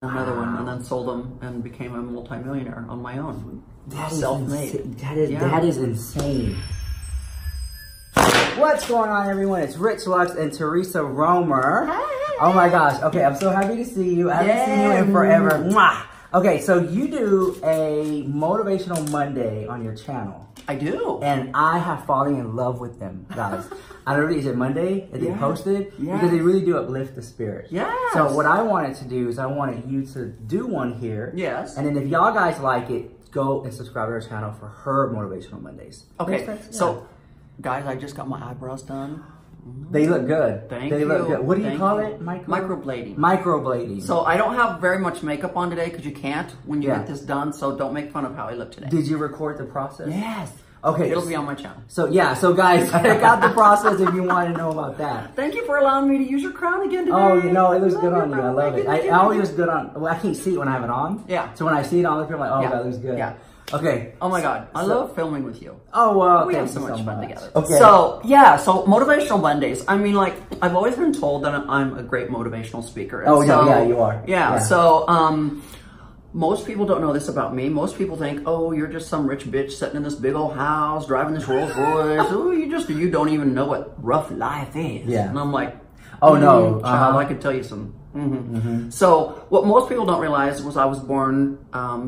another one, and then sold them and became a multimillionaire on my own. That is self-made. That is insane. What's going on, everyone? It's Rich Lux and Theresa Roemer. Hi. Oh my gosh. Okay, I'm so happy to see you. I haven't seen you in forever. Mwah. Okay, so you do a Motivational Monday on your channel. I do. And I have fallen in love with them, guys. I don't know, is it Monday that they posted? Yeah. Because they really do uplift the spirit. Yes. So what I wanted to do is I wanted you to do one here. Yes. And then if y'all guys like it, go and subscribe to her channel for her Motivational Mondays. Okay, so guys, I just got my eyebrows done. They look good. Thank you. They look good. What do you call it? Microblading. Microblading. So I don't have very much makeup on today because you can't when you get this done. So don't make fun of how I look today. Did you record the process? Yes. Okay. It'll be on my channel. So so guys, check out the process if you want to know about that. Thank you for allowing me to use your crown again today. Oh, you know, it looks good on you. I love it. I always looks good on, well, I can't see it when I have it on. Yeah. So when I see it on, I'm like, oh, that looks good. Yeah. Okay. Oh my God. I love filming with you. Oh, well, we have so much fun together. Okay. So, so Motivational Mondays. I mean, like, I've always been told that I'm a great motivational speaker. And yeah, you are. Yeah. So, most people don't know this about me. Most people think, oh, you're just some rich bitch sitting in this big old house, driving this Rolls Royce. Oh, you don't even know what rough life is. Yeah. And I'm like, oh no, child, I could tell you some. So what most people don't realize was I was born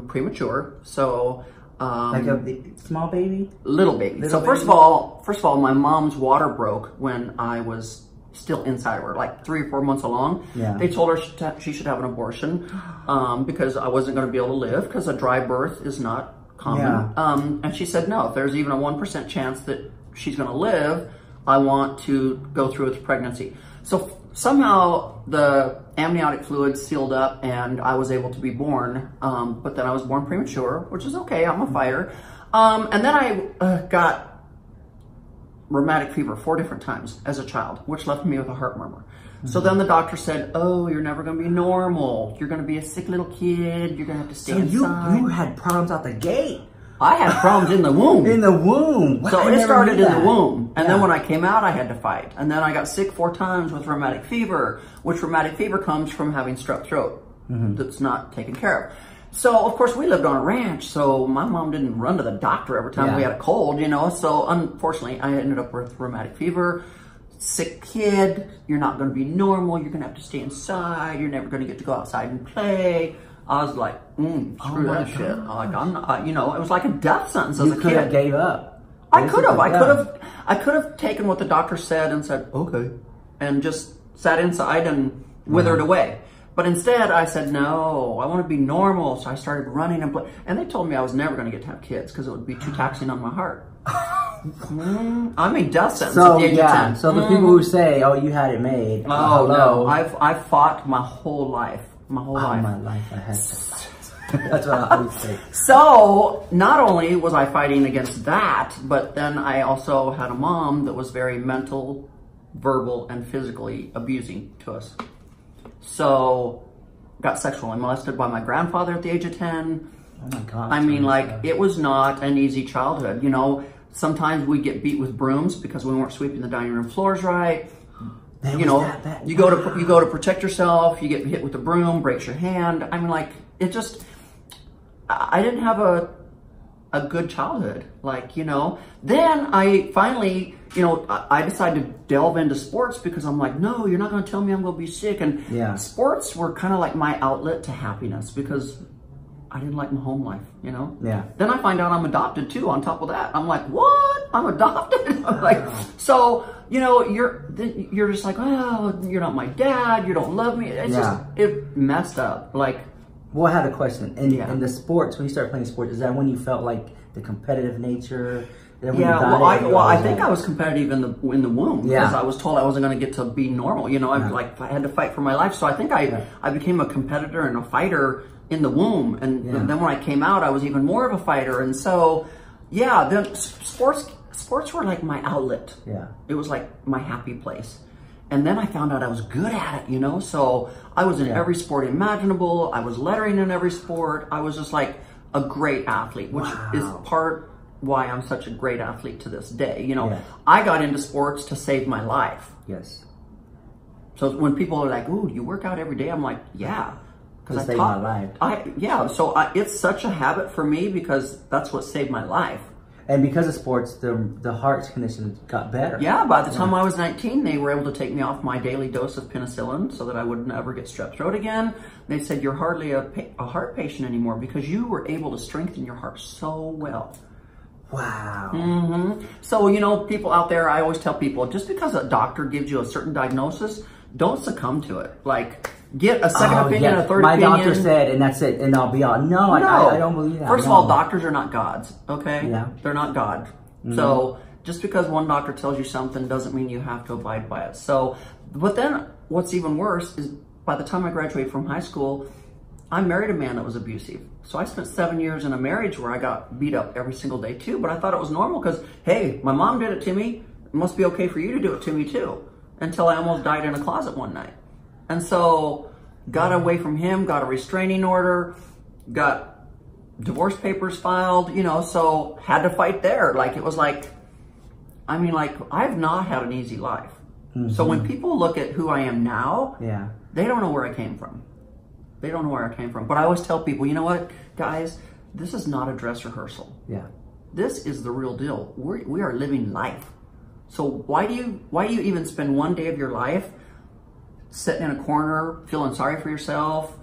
premature. So like a small baby, little baby. First of all, my mom's water broke when I was still inside of her, like 3 or 4 months along. Yeah. They told her she should have an abortion because I wasn't going to be able to live because a dry birth is not common. Yeah. And she said, no, if there's even a 1% chance that she's going to live, I want to go through with the pregnancy. So somehow the amniotic fluid sealed up and I was able to be born. But then I was born premature, which is okay. I'm a fighter. And then I got rheumatic fever 4 different times as a child, which left me with a heart murmur. So then the doctor said, oh, you're never going to be normal. You're going to be a sick little kid. You're going to have to stay inside. You had problems out the gate. I had problems in the womb. In the womb. So it started in the womb. And then when I came out, I had to fight. And then I got sick 4 times with rheumatic fever, which rheumatic fever comes from having strep throat that's not taken care of. So, of course, we lived on a ranch, so my mom didn't run to the doctor every time we had a cold, you know. So, unfortunately, I ended up with rheumatic fever, sick kid, you're not going to be normal, you're going to have to stay inside, you're never going to get to go outside and play. I was like, screw that shit. Like, I'm not, you know, it was like a death sentence as a kid. You could have gave up. I could have taken what the doctor said and said, okay, and just sat inside and withered away. But instead, I said, no, I want to be normal. So I started running and playing. And they told me I was never going to get to have kids because it would be too taxing on my heart. I mean, death sentence at the age of 10. So the people who say, oh, you had it made. Oh, no. I've fought my whole life. My whole life. My life, I had to fight. That's what I always say. So not only was I fighting against that, but then I also had a mom that was very mental, verbal, and physically abusing to us. So, got sexually molested by my grandfather at the age of 10. Oh my God. I mean, like, it was not an easy childhood. You know, sometimes we'd get beat with brooms because we weren't sweeping the dining room floors right. You know, you go to protect yourself, you get hit with a broom, breaks your hand. I mean, like, it just, I didn't have a good childhood. Like, you know, then I finally, you know, I decided to delve into sports because I'm like, no, you're not going to tell me I'm going to be sick. And sports were kind of like my outlet to happiness because I didn't like my home life, you know? Yeah. Then I find out I'm adopted too on top of that. I'm like, what? I'm adopted? I'm like, so, you know, you're just like, well, you're not my dad. You don't love me. It's just, it messed up. Like, well, I had a question. In the sports, when you started playing sports, is that when you felt like the competitive nature? I think I was competitive in the womb because I was told I wasn't going to get to be normal. You know, I had to fight for my life. So I think I became a competitor and a fighter in the womb, and then when I came out, I was even more of a fighter. And so, then sports were like my outlet. Yeah, it was like my happy place. And then I found out I was good at it, you know? So I was in every sport imaginable. I was lettering in every sport. I was just like a great athlete, which is part why I'm such a great athlete to this day. You know, I got into sports to save my life. Yes. So when people are like, ooh, do you work out every day? I'm like, yeah, To save my life. It's such a habit for me because that's what saved my life. And because of sports, the heart condition got better. Yeah, by the time I was 19, they were able to take me off my daily dose of penicillin so that I would never get strep throat again. They said, you're hardly a heart patient anymore because you were able to strengthen your heart so well. Wow. Mm-hmm. So, you know, people out there, I always tell people, just because a doctor gives you a certain diagnosis, don't succumb to it. Like, get a second opinion, a third opinion. My doctor said, and that's it, and I'll be all, no. I don't believe that. First of all, doctors are not gods, okay? Yeah. They're not God. So, just because one doctor tells you something doesn't mean you have to abide by it. So, but then what's even worse is by the time I graduated from high school, I married a man that was abusive. So I spent 7 years in a marriage where I got beat up every single day too, but I thought it was normal because, hey, my mom did it to me. It must be okay for you to do it to me too. Until I almost died in a closet one night. And so got away from him, got a restraining order, got divorce papers filed, you know, so had to fight there. Like, it was like, I mean, like, I've not had an easy life. So when people look at who I am now, they don't know where I came from. They don't know where I came from. But I always tell people, you know what, guys, this is not a dress rehearsal. This is the real deal. We are living life. So why do you even spend one day of your life sitting in a corner, feeling sorry for yourself,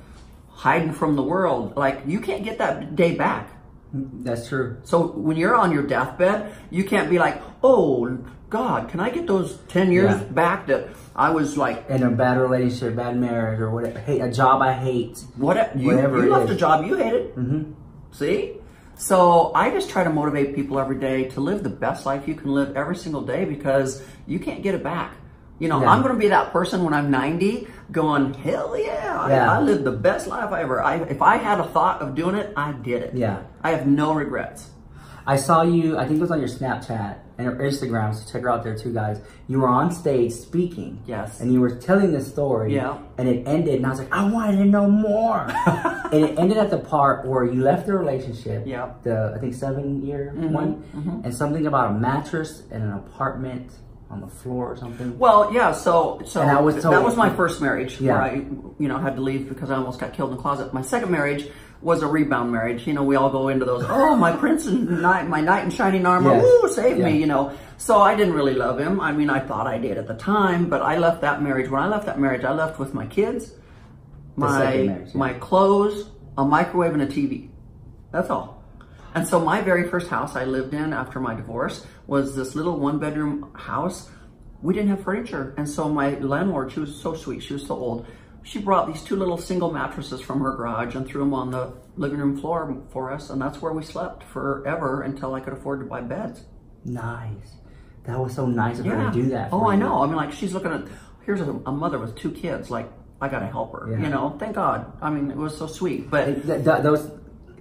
hiding from the world? Like, you can't get that day back. That's true. So when you're on your deathbed, you can't be like, oh God, can I get those 10 years back that I was like in a bad relationship, bad marriage, or whatever, a job I hate, whatever you left a job you hated. See? So I just try to motivate people every day to live the best life you can live every single day because you can't get it back. You know, I'm going to be that person when I'm 90 going, hell yeah, I lived the best life I ever. If I had a thought of doing it, I did it. I have no regrets. I saw you, I think it was on your Snapchat and your Instagram, so check her out there too, guys. You were on stage speaking. And you were telling this story. And it ended, and I was like, I wanted to know more. And it ended at the part where you left the relationship, the, I think, 7-year one, and something about a mattress and an apartment on the floor or something. Well, so that was my first marriage where I, you know, had to leave because I almost got killed in the closet. My second marriage was a rebound marriage. You know, we all go into those, oh, my prince and my knight in shining armor, woo, save me, you know. So I didn't really love him. I mean, I thought I did at the time, but I left that marriage. When I left that marriage, I left with my kids, my clothes, a microwave, and a TV. That's all. And so my very first house I lived in after my divorce was this little 1-bedroom house. We didn't have furniture. And so my landlord, she was so sweet, she was so old, she brought these 2 little single mattresses from her garage and threw them on the living room floor for us. And that's where we slept forever until I could afford to buy beds. Nice. That was so nice of her to do that. Oh, I know. I mean, like, she's looking at, here's a mother with 2 kids. Like, I got to help her, you know, thank God. I mean, it was so sweet. But those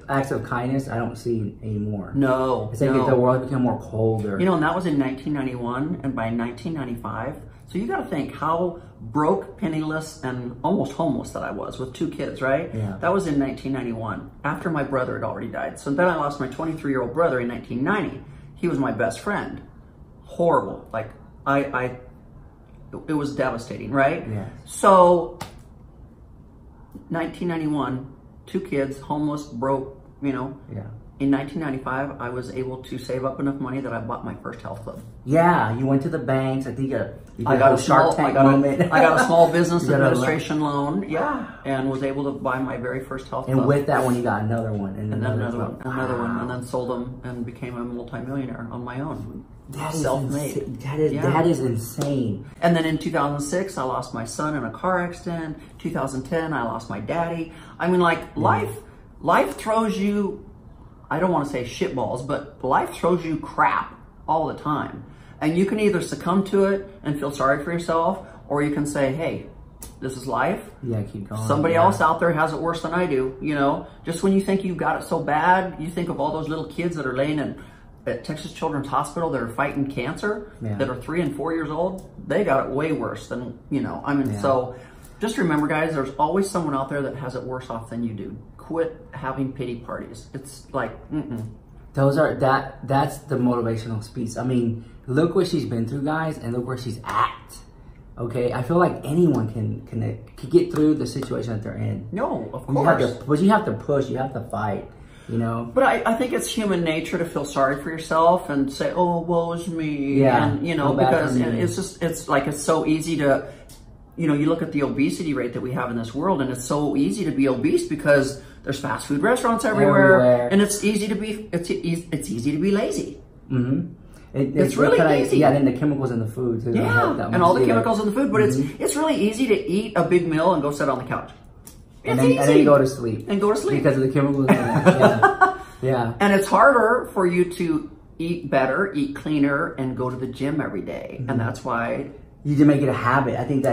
acts of kindness I don't see anymore. No. It's like the world became more colder. You know, and that was in 1991. And by 1995, so you got to think how broke, penniless, and almost homeless that I was with 2 kids, right? That was in 1991, after my brother had already died. So then I lost my 23-year-old brother in 1990. He was my best friend. Horrible. Like, it was devastating, right? So, 1991, 2 kids, homeless, broke, you know. In 1995, I was able to save up enough money that I bought my first health club. You went to the banks. I think I got a Shark Tank moment. I got a small business administration loan. And was able to buy my very first health club. And with that one, you got another one, and then another one, and then sold them and became a multimillionaire on my own. That is self-made. That is insane. And then in 2006, I lost my son in a car accident. 2010, I lost my daddy. I mean, like, life throws you, I don't want to say shitballs, but life throws you crap all the time. And you can either succumb to it and feel sorry for yourself, or you can say, hey, this is life. Keep going. Somebody else out there has it worse than I do, you know? Just when you think you've got it so bad, you think of all those little kids that are laying at Texas Children's Hospital that are fighting cancer, that are 3 and 4 years old. They got it way worse than, you know. I mean, so just remember, guys, there's always someone out there that has it worse off than you do. Quit having pity parties. It's like, That's the motivational speech. I mean, look what she's been through, guys, and look where she's at. Okay, I feel like anyone can get through the situation that they're in. No, of course. But you have to push, you have to fight, you know? But I think it's human nature to feel sorry for yourself and say, oh, woe is me. Yeah. And, you know, because it's so easy to, you know, you look at the obesity rate that we have in this world, and it's so easy to be obese because there's fast food restaurants everywhere. And it's easy to be, it's easy to be lazy. Mm-hmm. It's really easy. Yeah, and then the chemicals in the food. Too, and all the chemicals in the food. But it's really easy to eat a big meal and go sit on the couch. And then you go to sleep. And go to sleep. Because of the chemicals in it. Yeah. And it's harder for you to eat better, eat cleaner, and go to the gym every day. And that's why... You need to make it a habit. I think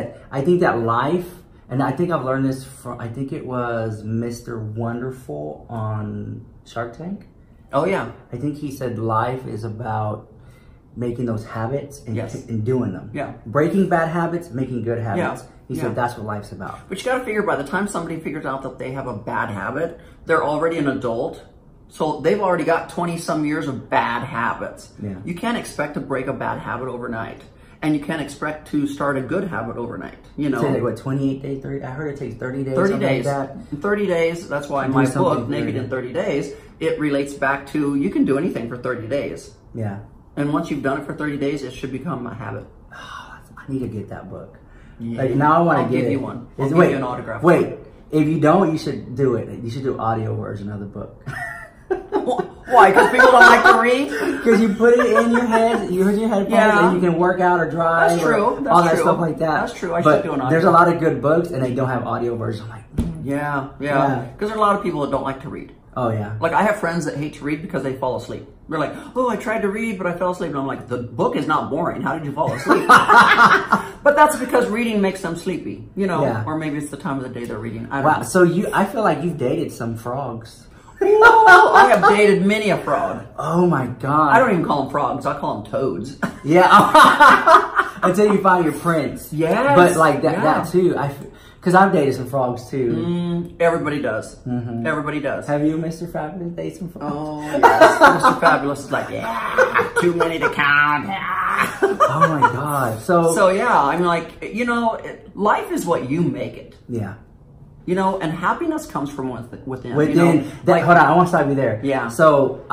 that life, and I think I've learned this from, I think it was Mr. Wonderful on Shark Tank. Oh, yeah. I think he said life is about making those habits and doing them. Yeah. Breaking bad habits, making good habits. Yeah. He said that's what life's about. But you got to figure, by the time somebody figures out that they have a bad habit, they're already an adult. So they've already got 20 some years of bad habits. Yeah. You can't expect to break a bad habit overnight. And you can't expect to start a good habit overnight. You know, like what, 28 days? 30? I heard it takes 30 days. 30 days. Like that. 30 days. That's why in my book, Naked in 30 Days, it relates back to you can do anything for 30 days. Yeah. And once you've done it for 30 days, it should become a habit. Oh, I need to get that book. Yeah. Like now I want to get it. I'll give you one. I'll give you an autograph. Wait, if you don't, you should do it. You should do audio version of the book. Why? Because people don't like to read? Because you put it in your head, you heard your headphones, and you can work out or drive. That's true. That's all that true. stuff like that. That's true. I should do an audio. There's a lot of good books, and they don't have audio versions. I'm like, yeah. Because there's a lot of people that don't like to read. Oh, yeah. Like, I have friends that hate to read because they fall asleep. They're like, oh, I tried to read, but I fell asleep. And I'm like, the book is not boring. How did you fall asleep? But that's because reading makes them sleepy, you know? Or maybe it's the time of the day they're reading. I don't know. So I feel like you've dated some frogs. Whoa, I have dated many a frog. Oh, my God. I don't even call them frogs. I call them toads. Yeah. Until you find your prince. Yes. But like that too. Because I've dated some frogs too. Everybody does. Everybody does. Have you, Mr. Fabulous, dated some frogs? Oh, yes. Mr. Fabulous is like, yeah, too many to count. Oh my God. So yeah, I'm like, you know, life is what you make it. Yeah. You know, and happiness comes from within. Within. You know, like, hold on, I want to stop you there. Yeah. So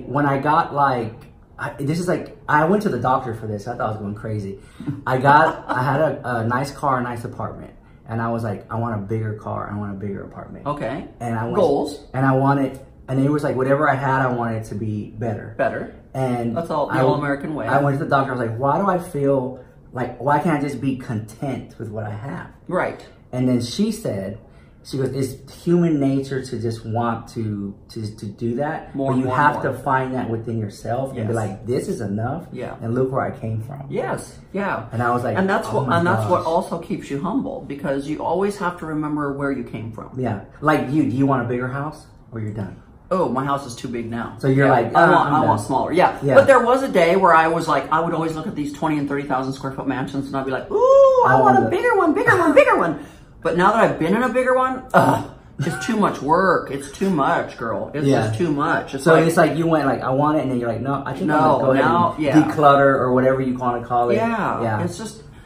when I got like, I went to the doctor for this. I thought I was going crazy. I had a nice car, a nice apartment. And I was like, I want a bigger car. I want a bigger apartment. Okay. And I goals. And I wanted, and it was like, whatever I had, I wanted it to be better. Better. And that's all the all-American way. I went to the doctor. I was like, why do I feel like, why can't I just be content with what I have? Right. And then she goes, it's human nature to just want to do that. But you have to find that within yourself and be like, this is enough. Yeah. And look where I came from. Yes. Yeah. And I was like, that's what also keeps you humble, because you always have to remember where you came from. Yeah. Like do you want a bigger house or you're done? Oh, my house is too big now. So you're like, I want smaller. Yeah. But there was a day where I was like, I would always look at these 20 and 30,000 square foot mansions and I'd be like, ooh, I want a bigger one, bigger one, bigger one. But now that I've been in a bigger one, it's too much work. It's too much, girl. It's just too much. It's like you went like, I want it, and then you're like, no, I think I'm gonna go ahead and declutter or whatever you want to call it. Yeah.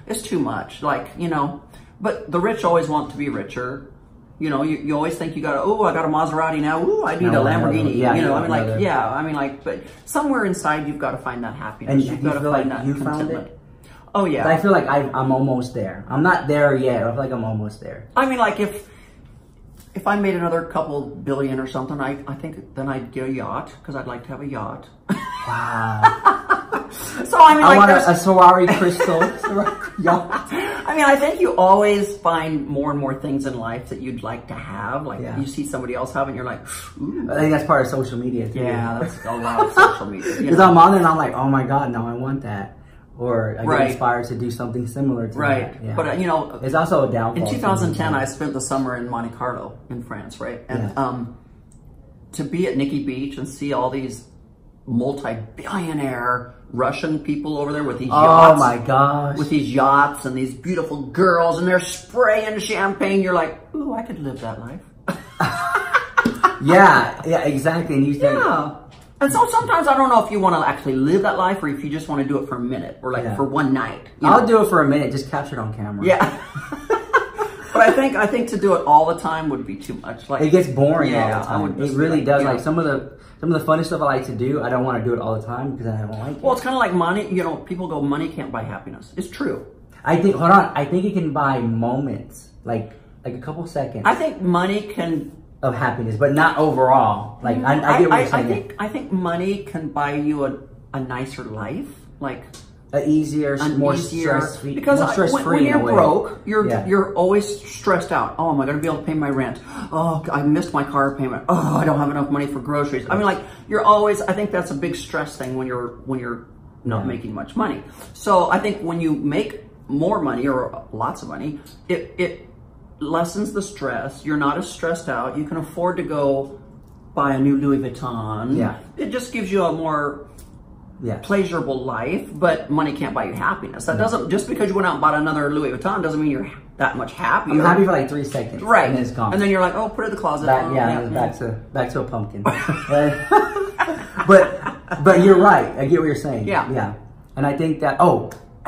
It's too much. Like, you know, but the rich always want to be richer. You know, you always think you got I got a Maserati now. Ooh, I need a Lamborghini. Yeah, you know, but somewhere inside you've got to find that happiness. And you've got to find that contentment. Found it? Oh, yeah. But I feel like I'm almost there. I'm not there yet. I feel like I'm almost there. I mean, like, if I made another couple billion or something, I think then I'd get a yacht, because I'd like to have a yacht. Wow. So, I mean, I want a Ferrari crystal yacht. I mean, I think you always find more and more things in life that you'd like to have. Like, you see somebody else have it, and you're like, ooh. I think that's part of social media, too. Yeah, that's a lot of social media. Because I'm on it, and I'm like, oh, my God, now I want that. Or I get inspired to do something similar to that. Yeah. But, you know, it's also a downfall. In 2010, I spent the summer in Monte Carlo in France, right? And to be at Nikki Beach and see all these multi-billionaire Russian people over there with these yachts. Oh my gosh. With these yachts and these beautiful girls, and they're spraying champagne. You're like, ooh, I could live that life. yeah, exactly. And you think... Yeah. And so sometimes I don't know if you want to actually live that life or if you just want to do it for a minute or like for one night. I'll do it for a minute, just capture it on camera. Yeah. But I think to do it all the time would be too much. Like it gets boring all the time. It really does. Yeah. Like some of the funnest stuff I like to do, I don't want to do it all the time because I don't like it. Well, it's kind of like money. You know, people go, money can't buy happiness. It's true. I think. Hold on. I think it can buy moments, like a couple seconds. I think money can of happiness, but not overall. Like I get what you're saying. I think money can buy you a nicer life, like. Easier, more stress-free. Because when you're broke, you're always stressed out. Oh, am I going to be able to pay my rent? Oh, I missed my car payment. Oh, I don't have enough money for groceries. I mean, like you're always. I think that's a big stress thing when you're not making much money. So I think when you make more money or lots of money, it lessens the stress. You're not as stressed out. You can afford to go buy a new Louis Vuitton. Yeah, it just gives you a more pleasurable life, but money can't buy you happiness. That doesn't, just because you went out and bought another Louis Vuitton doesn't mean you're that much happy. I'm happy for like 3 seconds. Right. And it's gone. And then you're like, oh, put it in the closet. Back to a pumpkin. But you're right. I get what you're saying. Yeah. Yeah. And I think that,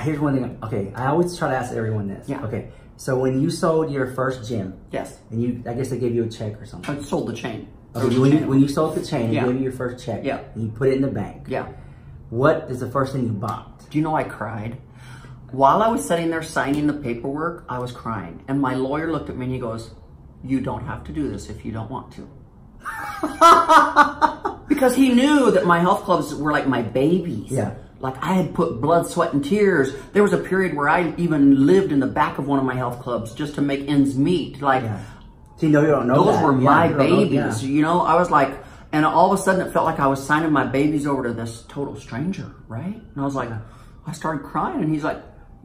here's one thing. Okay. I always try to ask everyone this. Yeah. Okay. So when you sold your first gym. Yes. And I guess they gave you a check or something. I sold the chain. Okay, when you sold the chain, they gave you your first check. Yeah. And you put it in the bank. Yeah. What is the first thing you bought? Do you know I cried? While I was sitting there signing the paperwork, I was crying. And my lawyer looked at me and he goes, you don't have to do this if you don't want to. Because he knew that my health clubs were like my babies. Yeah. Like I had put blood, sweat, and tears. There was a period where I even lived in the back of one of my health clubs just to make ends meet. Like, so you don't know those were my babies. You know, I was like, and all of a sudden it felt like I was signing my babies over to this total stranger, right? And I was like, I started crying and he's like,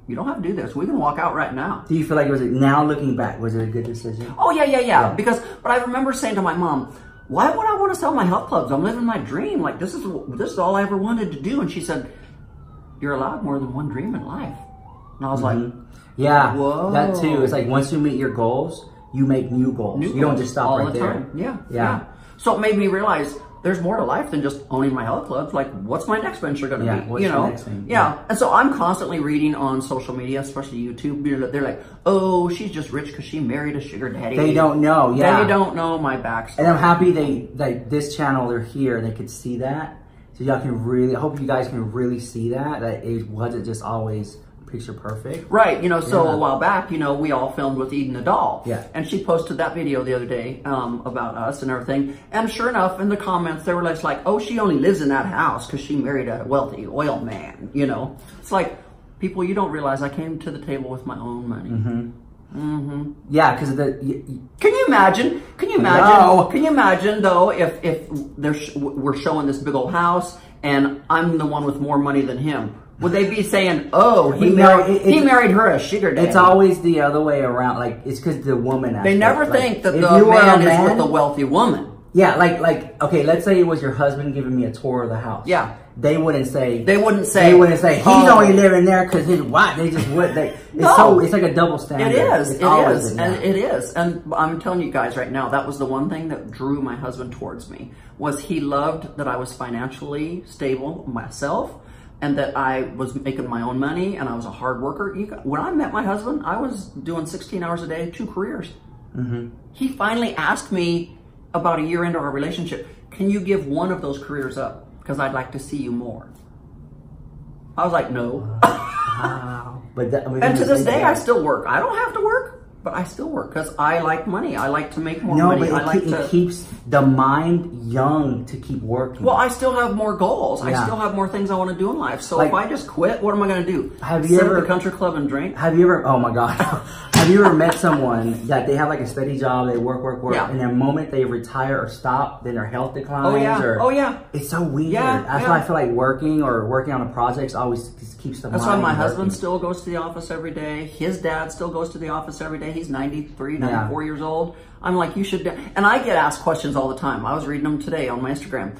you don't have to do this. We can walk out right now. Do you feel like now looking back, was it a good decision? Oh, yeah. But I remember saying to my mom, why would I want to sell my health clubs? I'm living my dream. Like this is all I ever wanted to do. And she said, you're allowed more than one dream in life. And I was like, yeah, whoa. That too. It's like once you meet your goals, you make new goals. You don't just stop all right there. Yeah. So it made me realize there's more to life than just owning my health clubs. Like, what's my next venture going to be? What's your next thing? Yeah. And so I'm constantly reading on social media, especially YouTube. They're like, oh, she's just rich because she married a sugar daddy. They don't know. Yeah. They don't know my backstory. And I'm happy this channel, they're here. They could see that. So y'all can really, I hope you guys can really see that it wasn't just always picture perfect. Right, so a while back, we all filmed with Eden the doll. Yeah. And she posted that video the other day about us and everything. And sure enough, in the comments, they were like, oh, she only lives in that house because she married a wealthy oil man, It's like, people, you don't realize I came to the table with my own money. Yeah, because Can you imagine? Can you imagine though if we're showing this big old house and I'm the one with more money than him? Would they be saying, "Oh, he married her a sugar daddy"? It's always the other way around. Like it's because the woman. They never think that the man is with the wealthy woman. Yeah, like okay. Let's say it was your husband giving me a tour of the house. Yeah. They wouldn't say. He's only living there because his wife. They just would. It's like a double standard. It is. And I'm telling you guys right now, that was the one thing that drew my husband towards me. Was he loved that I was financially stable myself. And that I was making my own money and I was a hard worker. When I met my husband, I was doing 16 hours a day, 2 careers. He finally asked me about a year into our relationship, can you give one of those careers up? Because I'd like to see you more. I was like, no. Wow. And to this day, I still work. I don't have to work. But I still work because I like money. I like to make more money. But it keeps the mind young to keep working. Well, I still have more goals. I still have more things I want to do in life. So if I just quit, what am I going to do? Sit at the country club and drink? Have you ever, oh my God. Have you ever met someone that they have like a steady job, they work, and the moment they retire or stop, then their health declines? Oh yeah. It's so weird. That's why I feel like working on a project always keeps the mind. That's why my husband still goes to the office every day. His dad still goes to the office every day. He's 93, 94 years old. I'm like, you should. And I get asked questions all the time. I was reading them today on my Instagram.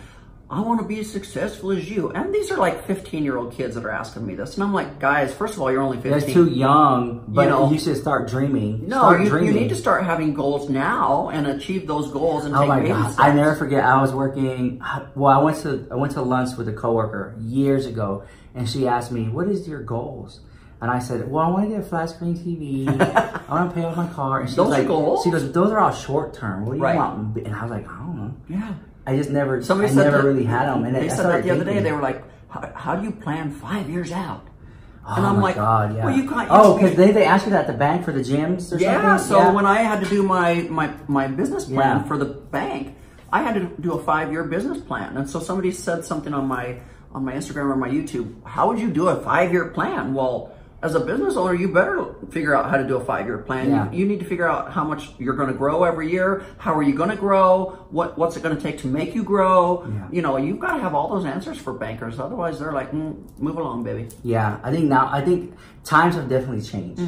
I want to be as successful as you. And these are like 15-year-old kids that are asking me this. And I'm like, guys, first of all, you're only 15. That's too young, but you should start dreaming. No, you need to start having goals now and achieve those goals and take baby steps. I never forget, I was working, well, I went to lunch with a coworker years ago, and she asked me, what is your goals? And I said, well, I want to get a flat screen TV. I want to pay off my car. And she was like, goals? She goes, those are all short term. What do you want? And I was like, I don't know. Yeah. I just never, really had them. And they said that the other day. They were like, how do you plan 5 years out? And I'm like, God, yeah. Well, you can't. Because they asked you that at the bank for the gyms or something? Yeah, so when I had to do my business plan for the bank, I had to do a 5-year business plan. And so somebody said something on my Instagram or my YouTube, how would you do a 5-year plan? Well, as a business owner, you better figure out how to do a 5-year plan. Yeah. You need to figure out how much you're going to grow every year. How are you going to grow? What's it going to take to make you grow? Yeah. You know, you've got to have all those answers for bankers. Otherwise, they're like, move along, baby. Yeah, I think times have definitely changed.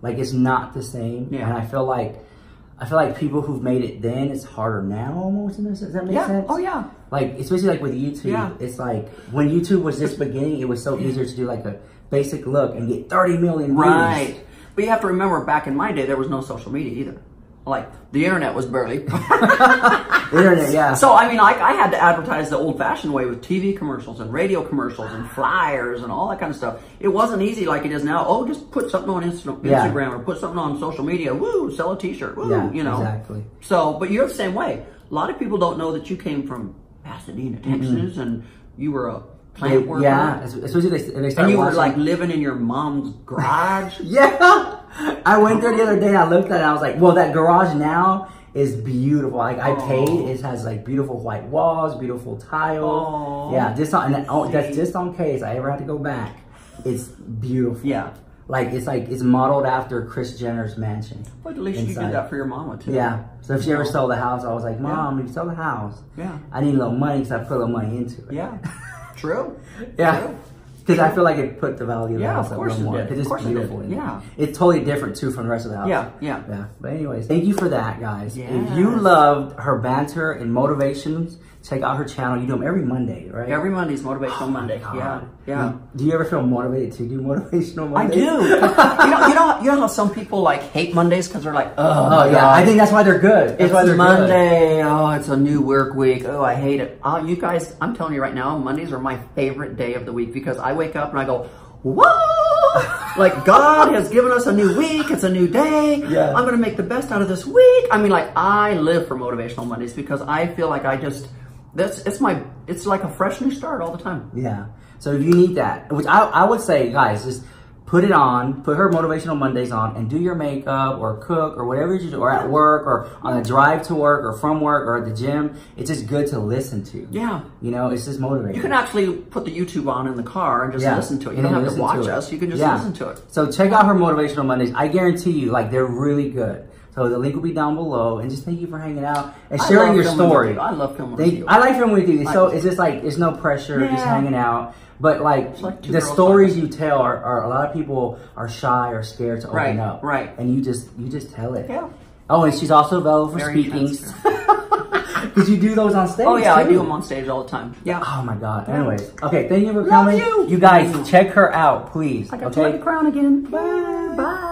Like, it's not the same. Yeah. And I feel like people who've made it then, it's harder now almost. Does that make sense? Oh, yeah. Like, especially like with YouTube, it's like when YouTube was just beginning, it was so easier to do like a basic look and get 30 million views. Right. But you have to remember, back in my day, there was no social media either. Like, the internet was barely. Internet, yeah. So, I mean, I had to advertise the old-fashioned way with TV commercials and radio commercials and flyers and all that kind of stuff. It wasn't easy like it is now. Oh, just put something on Instagram or put something on social media. Woo, sell a t-shirt. Woo, you know. Exactly. So, but you're the same way. A lot of people don't know that you came from Pasadena, Texas, and you were a plant worker. Yeah, especially if they start and you were like living in your mom's garage. Yeah. I went there the other day, I looked at it, I was like, well, that garage now is beautiful. Like, I paid, it has like beautiful white walls, beautiful tile. Yeah, that's just on case I ever had to go back. It's beautiful. Yeah. Like, it's modeled after Kris Jenner's mansion. But at least you did that for your mama, too. Yeah. So if she ever sold the house, I was like, Mom, if you sell the house, I need a little money because I put a little money into it. Yeah. True. Yeah. Because I feel like it put the value of the house up a little more. Because it's beautiful. Yeah. It's totally different, too, from the rest of the house. Yeah. But anyways, thank you for that, guys. Yes. If you loved her banter and motivations, check out her channel. You do them every Monday, right? Every Monday is Motivational Monday. Yeah. Do you ever feel motivated to do Motivational Mondays? I do. you know how some people like hate Mondays because they're like, oh yeah. God. I think that's why they're good. It's Monday. Oh, it's a new work week. Oh, I hate it. You guys, I'm telling you right now, Mondays are my favorite day of the week because I wake up and I go, whoa! Like, God has given us a new week. It's a new day. Yeah. I'm going to make the best out of this week. I mean, like, I live for Motivational Mondays because I feel like it's like a fresh new start all the time. Yeah. So if you need that, which I would say, guys, just put it on, put her Motivational Mondays on, and do your makeup or cook or whatever you do, or at work or on a drive to work or from work or at the gym. It's just good to listen to. Yeah. You know, it's just motivating. You can actually put the YouTube on in the car and just listen to it. You don't have to watch us. You can just listen to it. So check out her Motivational Mondays. I guarantee you, like, they're really good. So the link will be down below, and just thank you for hanging out and sharing your story. I love filming with you. I like filming with you. So it's just like, it's no pressure, just hanging out. But like the stories you tell are a lot of people are shy or scared to open up. Right. And you just tell it. Yeah. Oh, and she's also available for speaking. Because you do those on stage. Oh yeah, too. I do them on stage all the time. Yeah. Oh my God. Anyways, okay, thank you for coming. You guys, check her out, please. I got to wear the crown again. Bye. Bye.